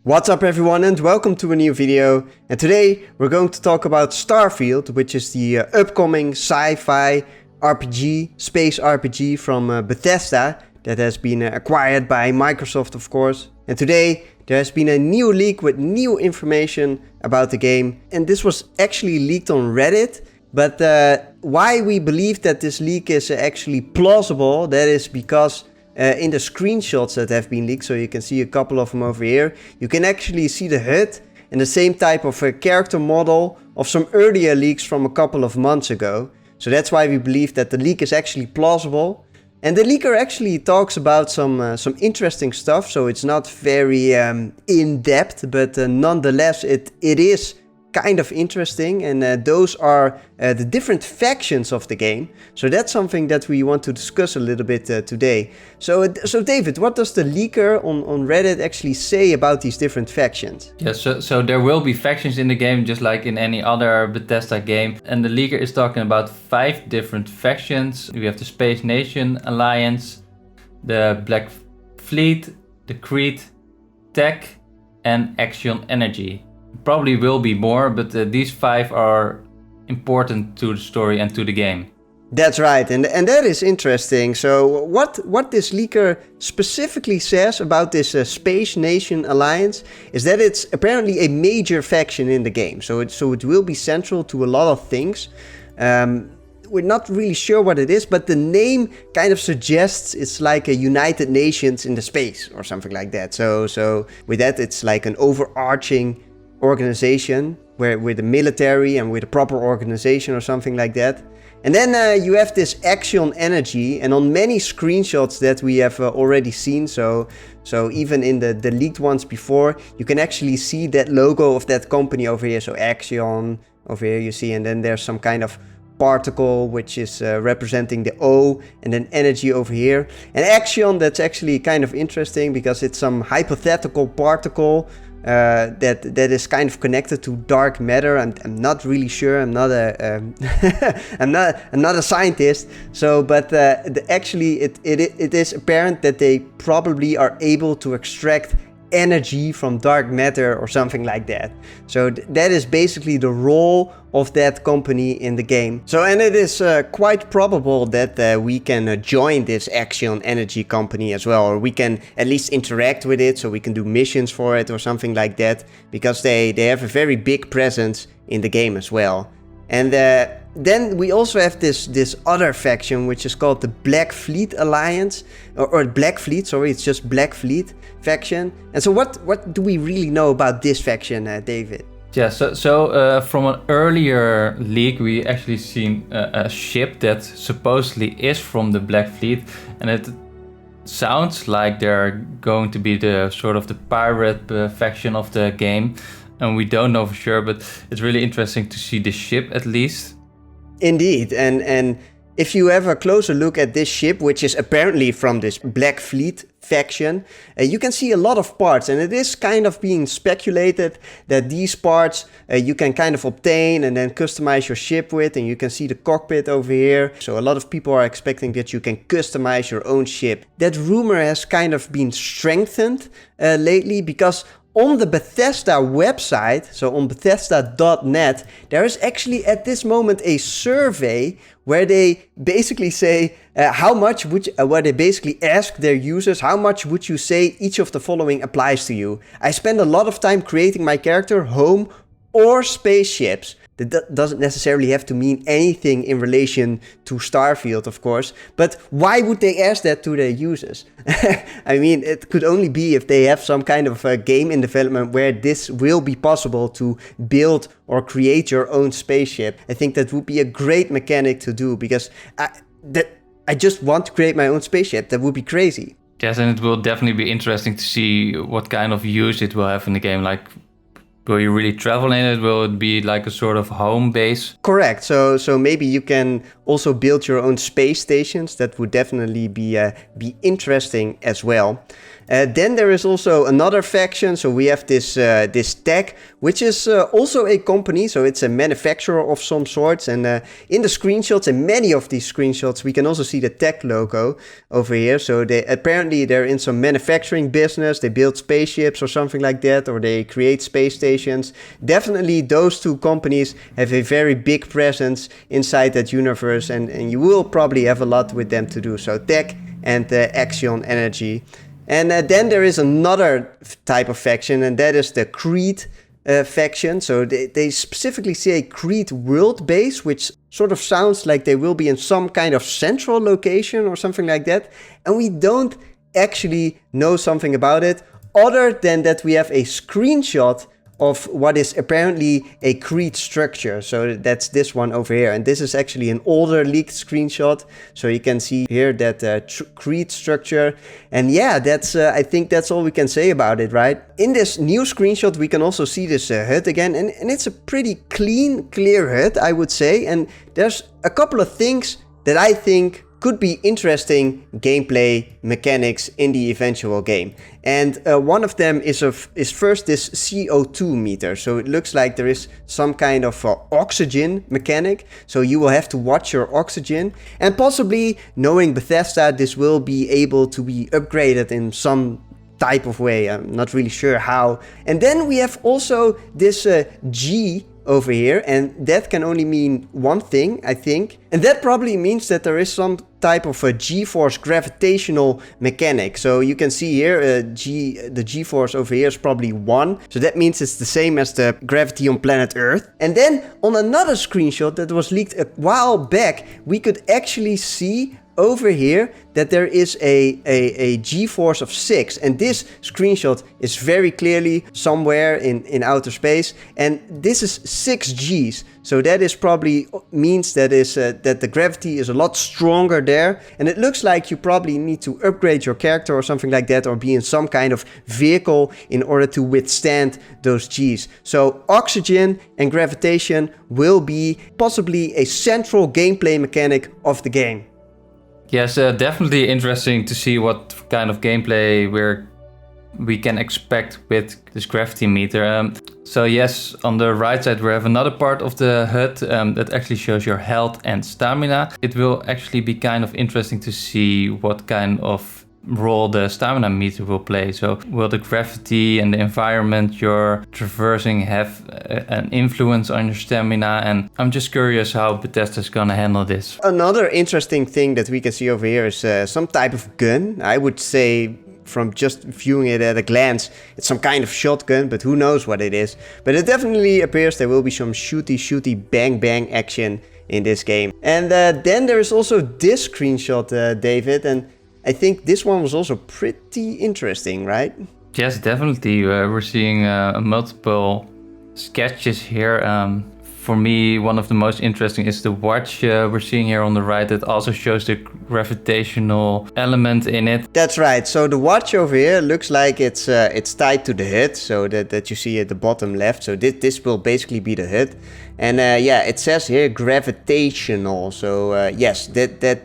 What's up everyone and welcome to a new video, and today we're going to talk about Starfield, which is the upcoming sci-fi RPG, space RPG from Bethesda that has been acquired by Microsoft, of course. And today there has been a new leak with new information about the game, and this was actually leaked on Reddit. But why we believe that this leak is actually plausible, that is because in the screenshots that have been leaked, so you can see a couple of them over here, you can actually see the HUD and the same type of character model of some earlier leaks from a couple of months ago. So that's why we believe that the leak is actually plausible. And the leaker actually talks about some interesting stuff, so it's not very in-depth, but nonetheless it is kind of interesting, and those are the different factions of the game. So that's something that we want to discuss a little bit today. So David, what does the leaker on Reddit actually say about these different factions? Yeah, so there will be factions in the game, just like in any other Bethesda game. And the leaker is talking about 5 different factions. We have the Space Nation Alliance, the Black Fleet, the Creed, Tech, and Axion Energy. Probably will be more, but these 5 are important to the story and to the game. That's right, and that is interesting. So what this leaker specifically says about this Space Nation Alliance is that it's apparently a major faction in the game. So it will be central to a lot of things. We're not really sure what it is, but the name kind of suggests it's like a United Nations in the space or something like that. So with that, it's like an overarching organization with the military and with a proper organization or something like that. And then you have this Axion Energy, and on many screenshots that we have already seen, so even in the leaked ones before, you can actually see that logo of that company over here. So Axion over here you see, and then there's some kind of particle which is representing the O, and then energy over here. And Axion, that's actually kind of interesting because it's some hypothetical particle that is kind of connected to dark matter. I'm not really sure. I'm not a I'm not a scientist. So, but actually, it is apparent that they probably are able to extract energy from dark matter or something like that. So that is basically the role of that company in the game. So, and it is quite probable that we can join this Axion Energy company as well, or we can at least interact with it, so we can do missions for it or something like that, because they have a very big presence in the game as well. And then we also have this other faction, which is called the Black Fleet Alliance, or Black Fleet, sorry, it's just Black Fleet faction. And so what do we really know about this faction, David? Yeah, so from an earlier leak, we actually seen a ship that supposedly is from the Black Fleet, and it sounds like they're going to be the sort of the pirate faction of the game. And we don't know for sure, but it's really interesting to see the ship at least. Indeed, and if you have a closer look at this ship, which is apparently from this Black Fleet faction, you can see a lot of parts, and it is kind of being speculated that these parts you can kind of obtain and then customize your ship with, and you can see the cockpit over here. So a lot of people are expecting that you can customize your own ship. That rumor has kind of been strengthened lately, because on the Bethesda website, so on Bethesda.net, there is actually at this moment a survey where they basically say where they basically ask their users, how much would you say each of the following applies to you? I spend a lot of time creating my character, home, or spaceships. That doesn't necessarily have to mean anything in relation to Starfield, of course. But why would they ask that to their users? I mean, it could only be if they have some kind of a game in development where this will be possible to build or create your own spaceship. I think that would be a great mechanic to do, because I just want to create my own spaceship. That would be crazy. Yes, and it will definitely be interesting to see what kind of use it will have in the game. Like, will you really travel in it? Will it be like a sort of home base? Correct. So maybe you can also build your own space stations. That would definitely be interesting as well. Then there is also another faction. So we have this tech, which is also a company. So it's a manufacturer of some sorts. And in the screenshots, and many of these screenshots, we can also see the tech logo over here. So they're in some manufacturing business. They build spaceships or something like that, or they create space stations. Definitely those two companies have a very big presence inside that universe, and you will probably have a lot with them to do. So tech and Axion Energy. And then there is another type of faction, and that is the Creed faction. So they specifically say Creed world base, which sort of sounds like they will be in some kind of central location or something like that. And we don't actually know something about it, other than that we have a screenshot of what is apparently a Creed structure. So that's this one over here. And this is actually an older leaked screenshot. So you can see here that Creed structure. And yeah, that's I think that's all we can say about it, right? In this new screenshot, we can also see this HUD again. And it's a pretty clean, clear HUD, I would say. And there's a couple of things that I think could be interesting gameplay mechanics in the eventual game. And one of them is first this CO2 meter. So it looks like there is some kind of oxygen mechanic. So you will have to watch your oxygen. And possibly, knowing Bethesda, this will be able to be upgraded in some type of way. I'm not really sure how. And then we have also this G over here, and that can only mean one thing, I think. And that probably means that there is some type of a GeForce gravitational mechanic. So you can see here, the GeForce over here is probably 1. So that means it's the same as the gravity on planet Earth. And then on another screenshot that was leaked a while back, we could actually see over here that there is a GeForce of 6, and this screenshot is very clearly somewhere in outer space, and this is 6 Gs. So that is probably means that the gravity is a lot stronger there, and it looks like you probably need to upgrade your character or something like that, or be in some kind of vehicle in order to withstand those Gs. So oxygen and gravitation will be possibly a central gameplay mechanic of the game. Yes, definitely interesting to see what kind of gameplay we can expect with this gravity meter. So yes, on the right side we have another part of the HUD that actually shows your health and stamina. It will actually be kind of interesting to see what kind of role the stamina meter will play. So will the gravity and the environment you're traversing have an influence on your stamina? And I'm just curious how Bethesda is gonna handle this. Another interesting thing that we can see over here is some type of gun. I would say, from just viewing it at a glance, it's some kind of shotgun, but who knows what it is. But it definitely appears there will be some shooty bang bang action in this game. And then there is also this screenshot, David, and I think this one was also pretty interesting, right? Yes, definitely. We're seeing multiple sketches here. For me, one of the most interesting is the watch we're seeing here on the right. That also shows the gravitational element in it. That's right. So the watch over here looks like it's tied to the HUD, so that you see at the bottom left. So this will basically be the HUD. And yeah, it says here gravitational. So yes, that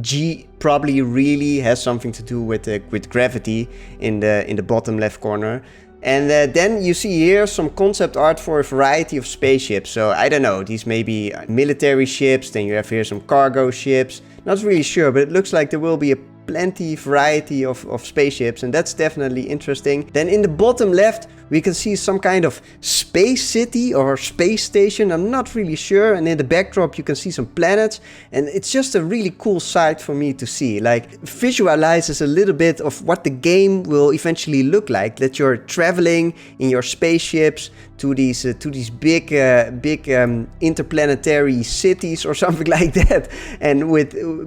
G probably really has something to do with gravity in the bottom left corner. And then you see here some concept art for a variety of spaceships. So I don't know, these may be military ships. Then you have here some cargo ships. Not really sure, but it looks like there will be a plenty variety of spaceships, and that's definitely interesting. Then in the bottom left, we can see some kind of space city or space station. I'm not really sure. And in the backdrop, you can see some planets. And it's just a really cool sight for me to see. Like, visualizes a little bit of what the game will eventually look like. That you're traveling in your spaceships to these big interplanetary cities or something like that. And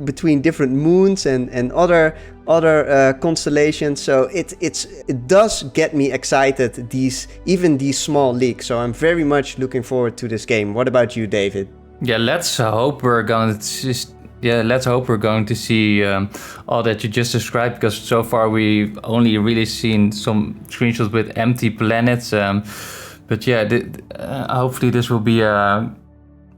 between different moons and other constellations. So it does get me excited, even these small leaks. So I'm very much looking forward to this game. What about you, David? Yeah, let's hope we're going to see all that you just described, because so far we've only really seen some screenshots with empty planets. But yeah, hopefully this will be a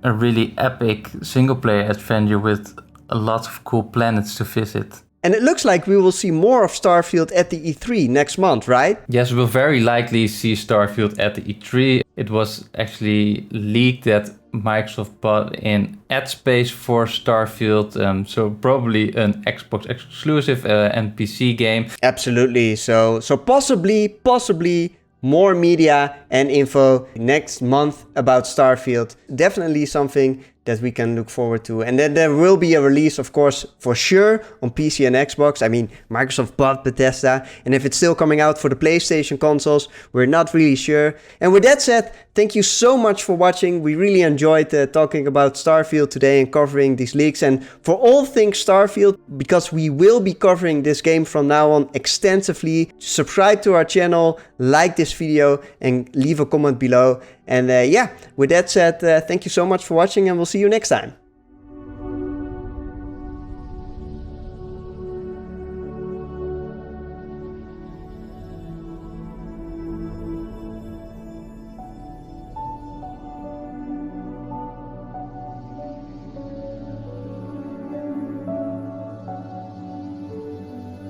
really epic single player adventure with a lot of cool planets to visit. And it looks like we will see more of Starfield at the E3 next month, right? Yes, we'll very likely see Starfield at the E3. It was actually leaked that Microsoft bought in ad space for Starfield, so probably an Xbox exclusive and PC game. Absolutely. So possibly more media and info next month about Starfield. Definitely something that we can look forward to. And then there will be a release, of course, for sure on PC and Xbox. I mean, Microsoft bought Bethesda. And if it's still coming out for the PlayStation consoles, we're not really sure. And with that said, thank you so much for watching. We really enjoyed talking about Starfield today and covering these leaks. And for all things Starfield, because we will be covering this game from now on extensively, subscribe to our channel, like this video, and leave a comment below. And yeah, with that said, thank you so much for watching, and we'll see you next time.